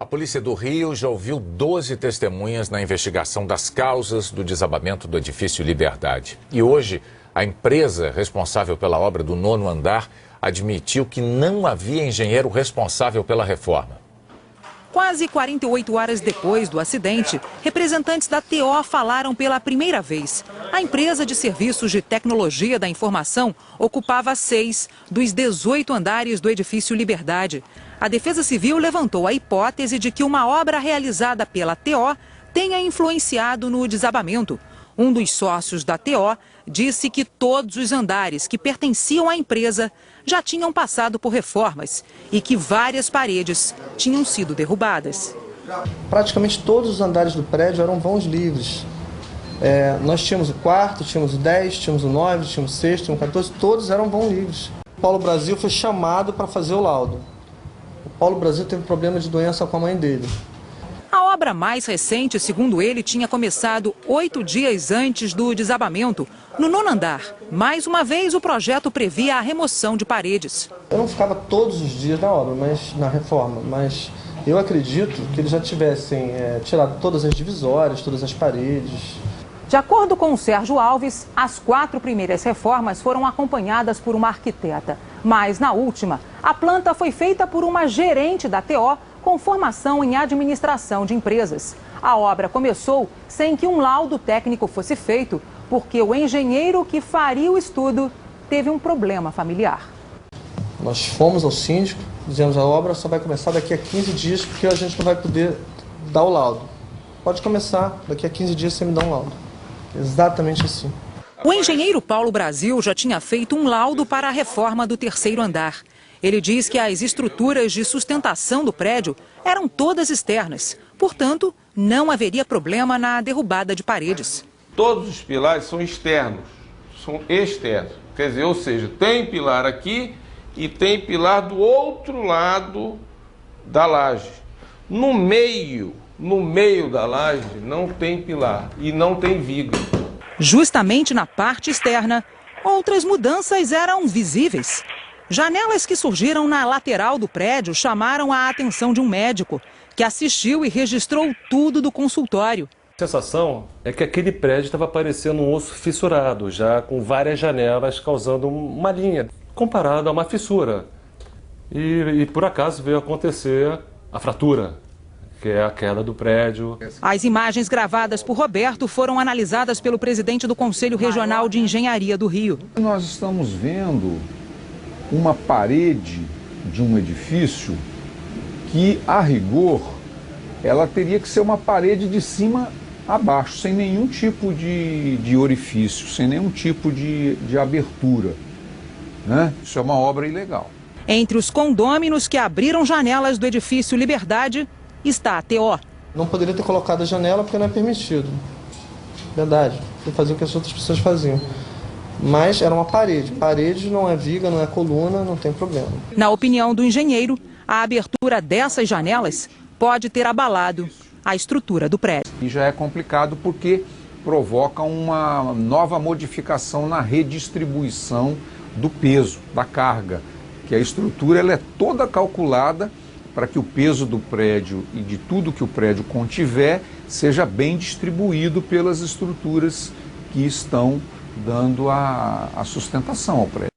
A polícia do Rio já ouviu 12 testemunhas na investigação das causas do desabamento do edifício Liberdade. E hoje, a empresa responsável pela obra do 9º andar admitiu que não havia engenheiro responsável pela reforma. Quase 48 horas depois do acidente, representantes da TO falaram pela primeira vez. A empresa de serviços de tecnologia da informação ocupava 6 dos 18 andares do edifício Liberdade. A Defesa Civil levantou a hipótese de que uma obra realizada pela TO tenha influenciado no desabamento. Um dos sócios da TO disse que todos os andares que pertenciam à empresa já tinham passado por reformas e que várias paredes tinham sido derrubadas. Praticamente todos os andares do prédio eram vãos livres. Nós tínhamos o 4º, tínhamos o 10, tínhamos o 9, tínhamos o 6, tínhamos o 14, todos eram vão livres. O Paulo Brasil foi chamado para fazer o laudo. O Paulo Brasil teve problema de doença com a mãe dele. A obra mais recente, segundo ele, tinha começado 8 dias antes do desabamento, no 9º andar. Mais uma vez, o projeto previa a remoção de paredes. Eu não ficava todos os dias na obra, na reforma, mas eu acredito que eles já tivessem tirado todas as divisórias, todas as paredes. De acordo com o Sérgio Alves, as 4 primeiras reformas foram acompanhadas por uma arquiteta. Mas, na última, a planta foi feita por uma gerente da TO com formação em administração de empresas. A obra começou sem que um laudo técnico fosse feito, porque o engenheiro que faria o estudo teve um problema familiar. Nós fomos ao síndico, dizemos a obra só vai começar daqui a 15 dias, porque a gente não vai poder dar o laudo. Pode começar, daqui a 15 dias você me dá um laudo. Exatamente assim. O engenheiro Paulo Brasil já tinha feito um laudo para a reforma do 3º andar. Ele diz que as estruturas de sustentação do prédio eram todas externas. Portanto, não haveria problema na derrubada de paredes. Todos os pilares são externos, são externos. Quer dizer, ou seja, tem pilar aqui e tem pilar do outro lado da laje. No meio da laje não tem pilar e não tem viga. Justamente na parte externa, outras mudanças eram visíveis. Janelas que surgiram na lateral do prédio chamaram a atenção de um médico, que assistiu e registrou tudo do consultório. A sensação é que aquele prédio estava parecendo um osso fissurado, já com várias janelas causando uma linha, comparado a uma fissura. E por acaso veio acontecer a fratura, que é a queda do prédio. As imagens gravadas por Roberto foram analisadas pelo presidente do Conselho Regional de Engenharia do Rio. Nós estamos vendo uma parede de um edifício que, a rigor, ela teria que ser uma parede de cima a baixo, sem nenhum tipo de orifício, sem nenhum tipo de abertura, né? Isso é uma obra ilegal. Entre os condôminos que abriram janelas do edifício Liberdade está a TO. Não poderia ter colocado a janela porque não é permitido. Verdade, eu fazia o que as outras pessoas faziam. Mas era uma parede. Parede não é viga, não é coluna, não tem problema. Na opinião do engenheiro, a abertura dessas janelas pode ter abalado a estrutura do prédio. E já é complicado porque provoca uma nova modificação na redistribuição do peso, da carga. Que a estrutura ela é toda calculada para que o peso do prédio e de tudo que o prédio contiver seja bem distribuído pelas estruturas que estão dando a sustentação ao prédio.